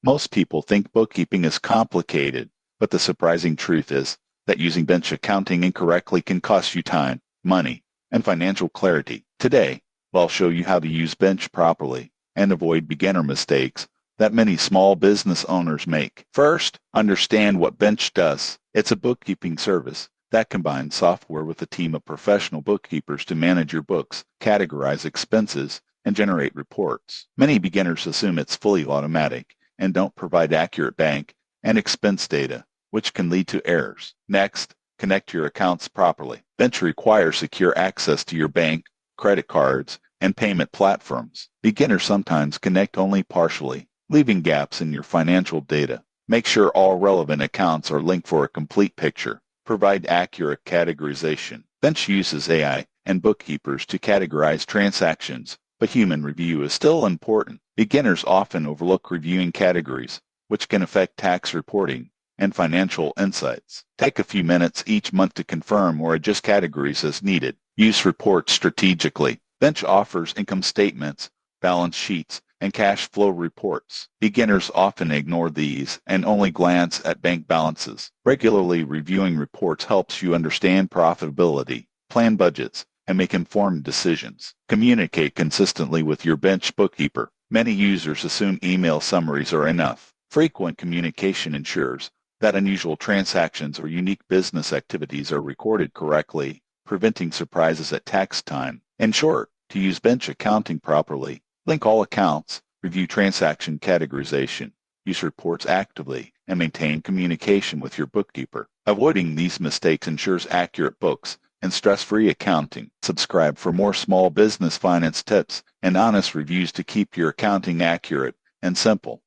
Most people think bookkeeping is complicated, but the surprising truth is that using bench accounting incorrectly can cost you time, money, and financial clarity. Today, I'll show you how to use bench properly and avoid beginner mistakes that many small business owners make. First, understand what bench does. It's a bookkeeping service that combines software with a team of professional bookkeepers to manage your books, categorize expenses, and generate reports. Many beginners assume it's fully automatic and don't provide accurate bank and expense data, which can lead to errors. Next, connect your accounts properly. Bench requires secure access to your bank, credit cards, and payment platforms. Beginners sometimes connect only partially, leaving gaps in your financial data. Make sure all relevant accounts are linked for a complete picture. Provide accurate categorization. Bench uses AI and bookkeepers to categorize transactions, but human review is still important. Beginners often overlook reviewing categories, which can affect tax reporting and financial insights. Take a few minutes each month to confirm or adjust categories as needed. Use reports strategically. Bench offers income statements, balance sheets, and cash flow reports. Beginners often ignore these and only glance at bank balances. Regularly reviewing reports helps you understand profitability, plan budgets, and make informed decisions. Communicate consistently with your bench bookkeeper. Many users assume email summaries are enough. Frequent communication ensures that unusual transactions or unique business activities are recorded correctly, preventing surprises at tax time. In short, to use bench accounting properly, link all accounts, review transaction categorization, use reports actively, and maintain communication with your bookkeeper. Avoiding these mistakes ensures accurate books and stress-free accounting. Subscribe for more small business finance tips and honest reviews to keep your accounting accurate and simple.